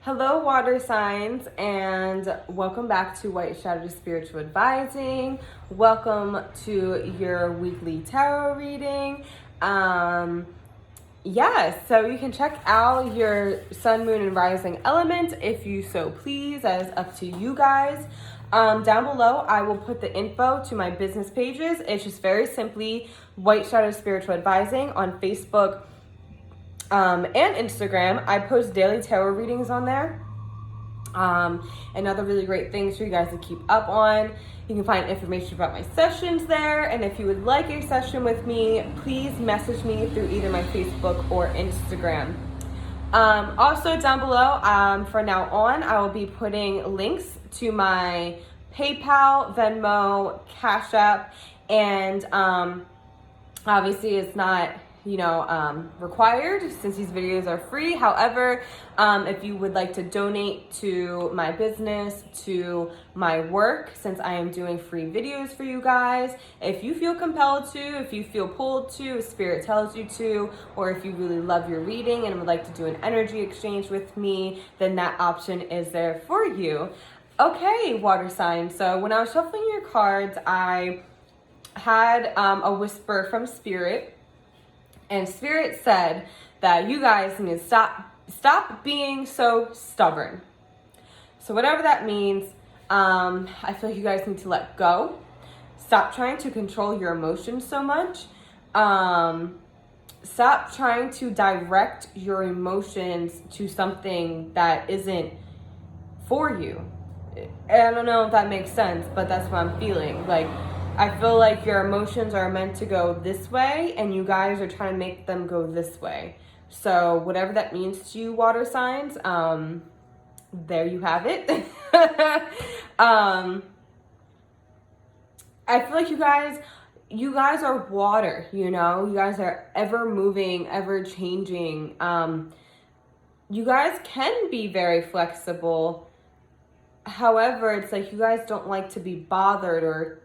Hello, water signs, and welcome back to White Shadow Spiritual Advising. Welcome to your weekly tarot reading. So you can check out your sun, moon, and rising element if you so please. That is up to you guys. Down below, I will put the info to my business pages. It's just very simply White Shadow Spiritual Advising on Facebook and Instagram. I post daily tarot readings on there. And other really great things for you guys to keep up on. You can find information about my sessions there. And if you would like a session with me, please message me through either my Facebook or Instagram. Also down below, for now on, I will be putting links to my PayPal, Venmo, CASHAPP, and obviously it's not required since these videos are free. However, if you would like to donate to my business, to my work, since I am doing free videos for you guys, if you feel compelled to, if you feel pulled to, if spirit tells you to, or if you really love your reading and would like to do an energy exchange with me, then that option is there for you. Okay, water sign. So when I was shuffling your cards, I had a whisper from spirit. And spirit said that you guys need to stop being so stubborn. So whatever that means, I feel like you guys need to let go. Stop trying to control your emotions so much. Stop trying to direct your emotions to something that isn't for you. I don't know if that makes sense, but that's what I'm feeling. Like, I feel like your emotions are meant to go this way and you guys are trying to make them go this way. So whatever that means to you, water signs, there you have it. I feel like you guys are water, you guys are ever moving, ever changing. You guys can be very flexible. However, it's like you guys don't like to be bothered, or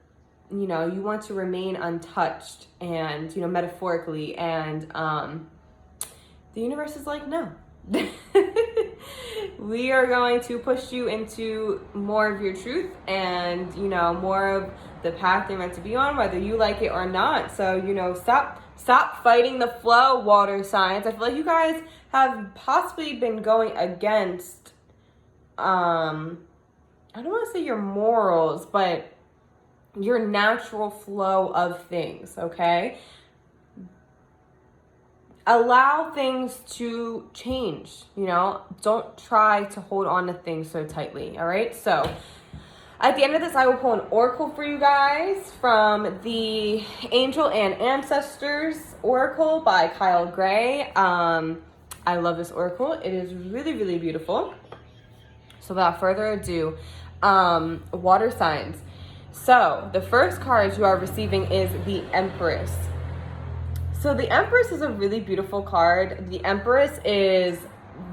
you want to remain untouched, and metaphorically, and the universe is like, no. We are going to push you into more of your truth and more of the path you're meant to be on, whether you like it or not. So stop fighting the flow, water signs. I feel like you guys have possibly been going against I don't want to say your morals, but your natural flow of things, okay? Allow things to change, Don't try to hold on to things so tightly, all right? So at the end of this, I will pull an oracle for you guys from the Angel and Ancestors Oracle by Kyle Gray. I love this oracle. It is really, really beautiful. So without further ado, water signs. So the first card you are receiving is the Empress. So the Empress is a really beautiful card. The Empress is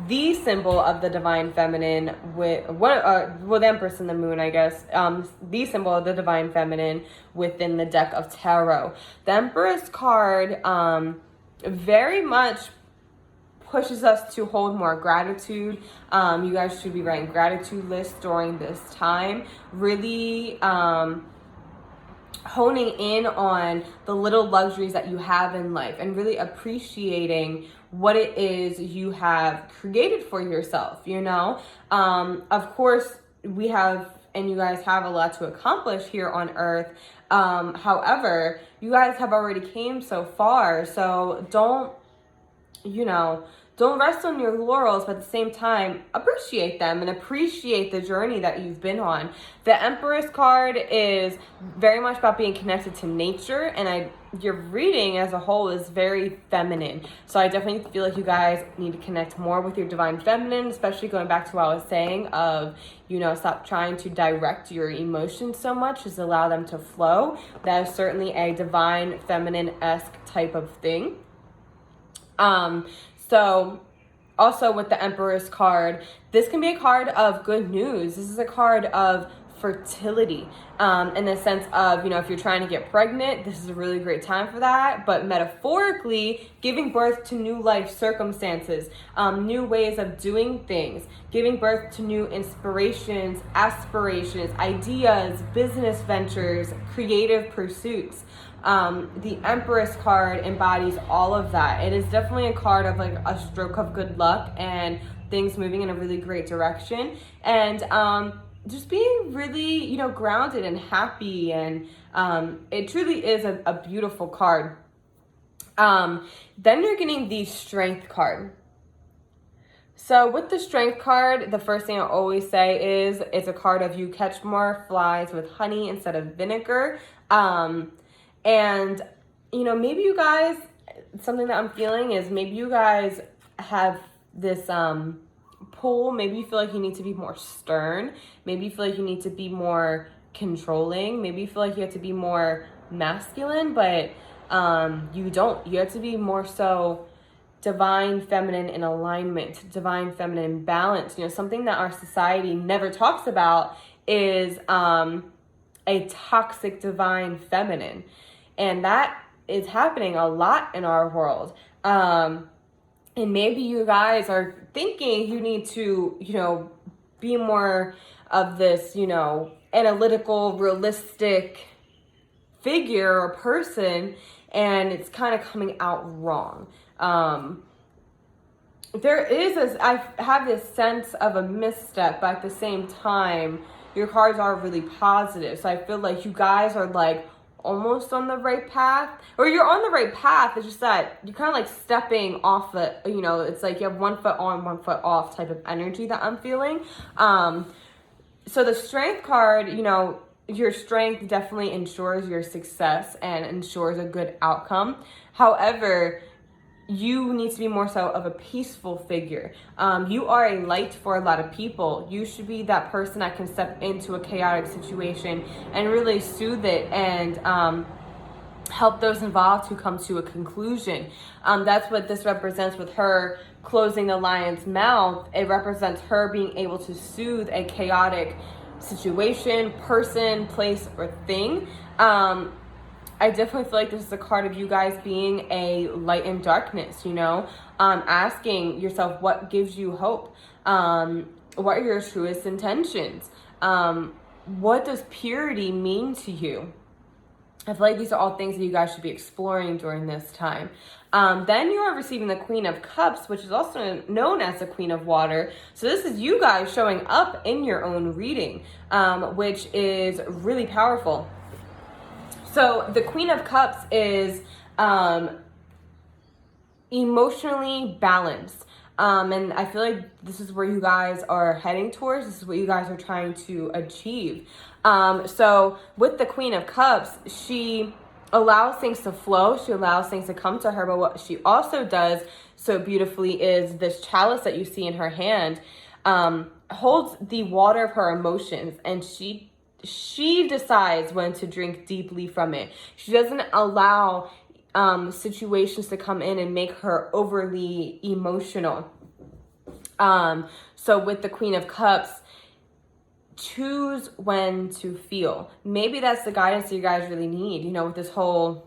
the symbol of the divine feminine, with the Empress and the moon, I guess. The symbol of the divine feminine within the deck of tarot. The Empress card very much pushes us to hold more gratitude. You guys should be writing gratitude lists during this time. Really honing in on the little luxuries that you have in life and really appreciating what it is you have created for yourself, Of course, we have, and you guys have a lot to accomplish here on earth. However, you guys have already came so far, so don't rest on your laurels, but at the same time, appreciate them and appreciate the journey that you've been on. The Empress card is very much about being connected to nature, and your reading as a whole is very feminine. So I definitely feel like you guys need to connect more with your divine feminine, especially going back to what I was saying of, stop trying to direct your emotions so much, just allow them to flow. That is certainly a divine feminine-esque type of thing. So also with the Empress card, this can be a card of good news. This is a card of fertility, in the sense of, you know, if you're trying to get pregnant, this is a really great time for that. But metaphorically, giving birth to new life circumstances, new ways of doing things, giving birth to new inspirations, aspirations, ideas, business ventures, creative pursuits. The Empress card embodies all of that. It is definitely a card of like a stroke of good luck and things moving in a really great direction, and just being really, you know, grounded and happy, and it truly is a beautiful card. Then you're getting the Strength card. So with the Strength card, the first thing I always say is it's a card of you catch more flies with honey instead of vinegar. And, you know, maybe you guys, something that I'm feeling is maybe you guys have this pull. Maybe you feel like you need to be more stern. Maybe you feel like you need to be more controlling. Maybe you feel like you have to be more masculine, but you don't. You have to be more so divine feminine in alignment, divine feminine balance. You know, something that our society never talks about is a toxic divine feminine. And that is happening a lot in our world. And maybe you guys are thinking you need to, you know, be more of this, you know, analytical, realistic figure or person, and it's kind of coming out wrong. I have this sense of a misstep, but at the same time, your cards are really positive. So I feel like you guys are like almost on the right path, or you're on the right path. It's just that you're kind of like stepping off the, you know, it's like you have 1 foot on, 1 foot off type of energy that I'm feeling. So the Strength card, you know, your strength definitely ensures your success and ensures a good outcome. However, you need to be more so of a peaceful figure. You are a light for a lot of people. You should be that person that can step into a chaotic situation and really soothe it and help those involved to come to a conclusion. That's what this represents with her closing the lion's mouth. It represents her being able to soothe a chaotic situation, person, place, or thing. I definitely feel like this is a card of you guys being a light in darkness, you know, asking yourself what gives you hope, what are your truest intentions, what does purity mean to you? I feel like these are all things that you guys should be exploring during this time. Then you are receiving the Queen of Cups, which is also known as the Queen of Water. So this is you guys showing up in your own reading, which is really powerful. So the Queen of Cups is emotionally balanced. And I feel like this is where you guys are heading towards. This is what you guys are trying to achieve. So with the Queen of Cups, she allows things to flow. She allows things to come to her. But what she also does so beautifully is this chalice that you see in her hand holds the water of her emotions. And she decides when to drink deeply from it. She doesn't allow situations to come in and make her overly emotional. So with the Queen of Cups, choose when to feel. Maybe that's the guidance that you guys really need, you know, with this whole,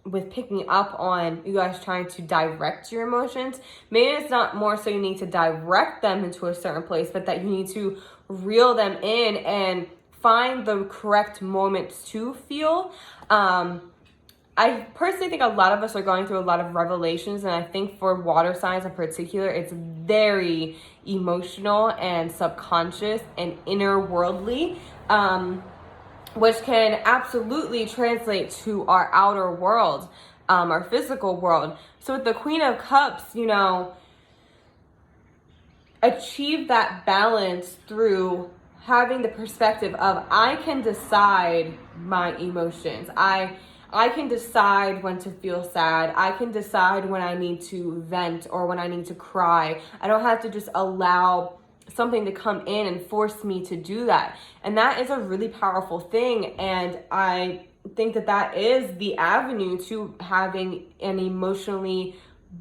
with picking up on you guys trying to direct your emotions. Maybe it's not more so you need to direct them into a certain place, but that you need to reel them in and find the correct moments to feel. I personally think a lot of us are going through a lot of revelations, and I think for water signs in particular, it's very emotional and subconscious and inner worldly, which can absolutely translate to our outer world, our physical world. So with the Queen of Cups, you know, achieve that balance through having the perspective of I can decide my emotions. I can decide when to feel sad. I can decide when I need to vent or when I need to cry. I don't have to just allow something to come in and force me to do that. And that is a really powerful thing. And I think that that is the avenue to having an emotionally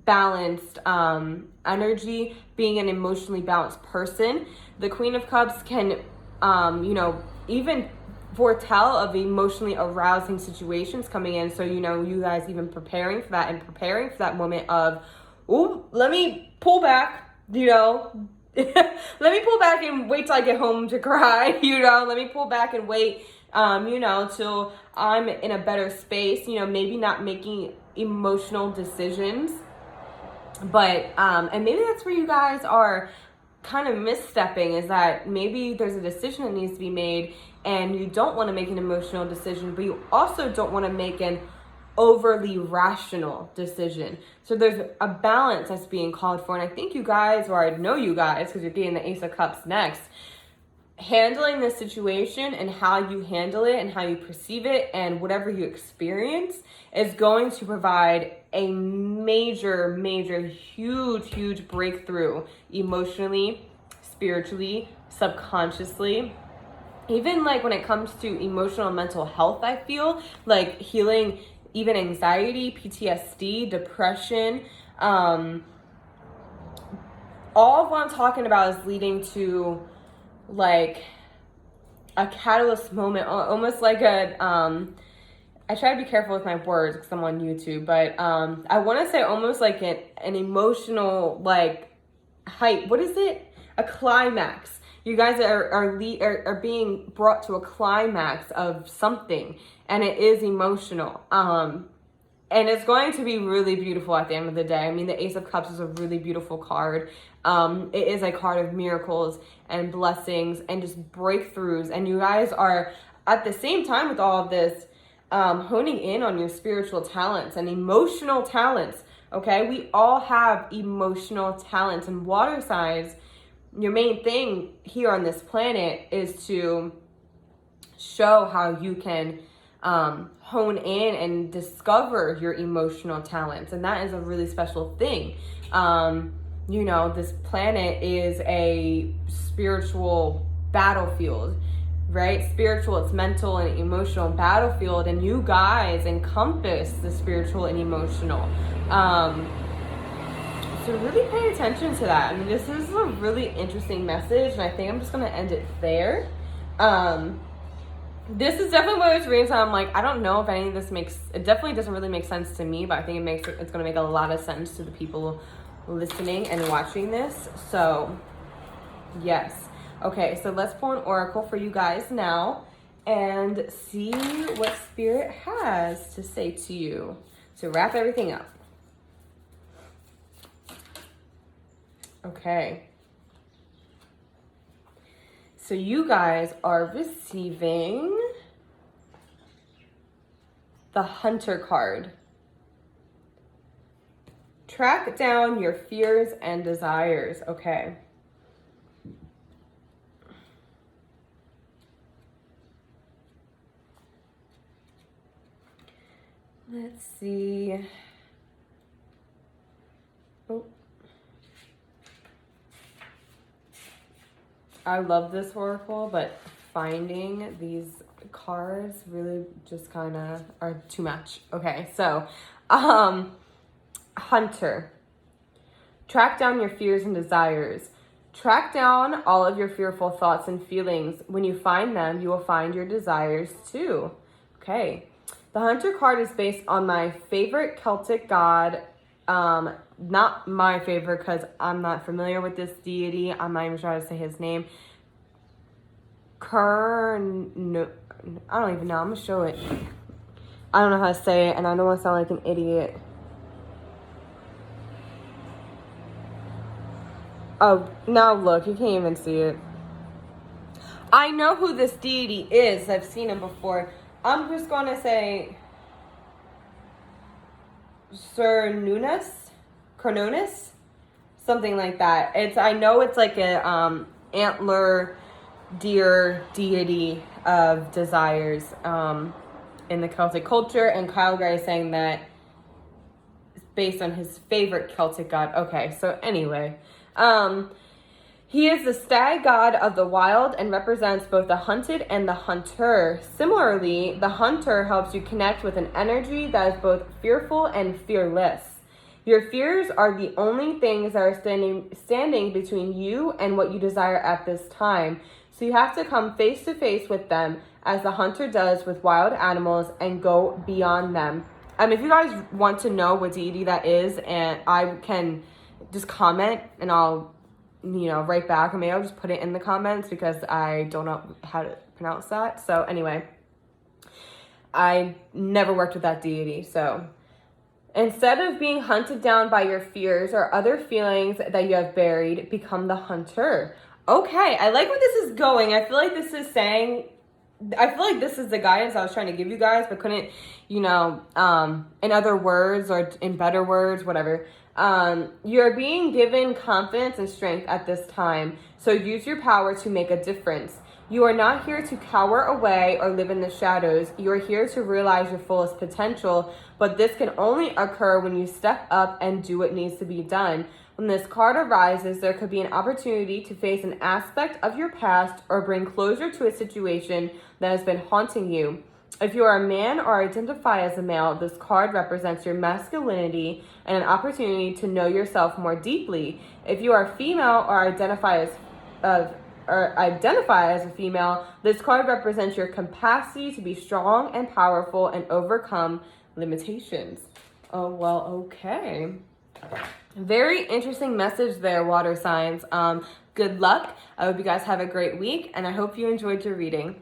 balanced energy, being an emotionally balanced person. The Queen of Cups can you know, even foretell of emotionally arousing situations coming in. So, you know, you guys even preparing for that and preparing for that moment of, oh, let me pull back, you know, let me pull back and wait till I get home to cry, you know, let me pull back and wait, you know, till I'm in a better space, you know, maybe not making emotional decisions, but, and maybe that's where you guys are kind of misstepping, is that maybe there's a decision that needs to be made and you don't want to make an emotional decision, but you also don't want to make an overly rational decision. So there's a balance that's being called for. And I think you guys, or I know you guys, because you're getting the Ace of Cups next, handling this situation and how you handle it and how you perceive it and whatever you experience is going to provide a major, huge breakthrough emotionally, spiritually, subconsciously. Even like when it comes to emotional and mental health, I feel like healing even anxiety, PTSD, depression, all of what I'm talking about is leading to like a catalyst moment, almost like a, I try to be careful with my words because I'm on YouTube, but I want to say almost like an emotional, like, height. What is it? A climax. You guys are being brought to a climax of something, and it is emotional. And it's going to be really beautiful at the end of the day. I mean, the Ace of Cups is a really beautiful card. It is a card of miracles and blessings and just breakthroughs. And you guys are, at the same time with all of this, honing in on your spiritual talents and emotional talents. Okay, we all have emotional talents, and water signs, your main thing here on this planet is to show how you can hone in and discover your emotional talents. And that is a really special thing. You know, this planet is a spiritual battlefield, right? Spiritual, it's mental and emotional battlefield, and you guys encompass the spiritual and emotional. So really pay attention to that. I mean, this is a really interesting message, and I think I'm just going to end it there. This is definitely one of those readings I'm like, I don't know if any of this it definitely doesn't really make sense to me, but I think it's going to make a lot of sense to the people listening and watching this. So, yes. Okay, so let's pull an oracle for you guys now and see what Spirit has to say to you to wrap everything up. Okay. So you guys are receiving the Hunter card. Track down your fears and desires. Okay. Let's see. Oh. I love this oracle, but finding these cards really just kind of are too much. Okay, so Hunter. Track down your fears and desires. Track down all of your fearful thoughts and feelings. When you find them, you will find your desires too. Okay. The Hunter card is based on my favorite Celtic god. Not my favorite because I'm not familiar with this deity. I'm not even sure how to say his name. I don't even know. I'm going to show it. I don't know how to say it, and I don't want to sound like an idiot. Oh, now look. You can't even see it. I know who this deity is. I've seen him before. I'm just going to say Cernunnos, something like that. I know it's like a antler deer deity of desires in the Celtic culture, and Kyle Gray is saying that it's based on his favorite Celtic god. Okay, so anyway, he is the stag god of the wild and represents both the hunted and the hunter. Similarly, the hunter helps you connect with an energy that is both fearful and fearless. Your fears are the only things that are standing between you and what you desire at this time. So you have to come face to face with them as the hunter does with wild animals and go beyond them. If you guys want to know what deity that is, and I can just comment and I'll, write back, or maybe I'll just put it in the comments because I don't know how to pronounce that. So anyway, I never worked with that deity. So instead of being hunted down by your fears or other feelings that you have buried, become the hunter. Okay, I like where this is going. I feel like this is the guidance I was trying to give you guys, but couldn't, in other words or in better words, whatever. You're being given confidence and strength at this time, so use your power to make a difference. You are not here to cower away or live in the shadows. You are here to realize your fullest potential, but this can only occur when you step up and do what needs to be done. When this card arises, there could be an opportunity to face an aspect of your past or bring closure to a situation that has been haunting you. If you are a man or identify as a male, this card represents your masculinity and an opportunity to know yourself more deeply. If you are female or identify as a female, this card represents your capacity to be strong and powerful and overcome limitations. Oh, well, okay. Very interesting message there, water signs. Good luck. I hope you guys have a great week, and I hope you enjoyed your reading.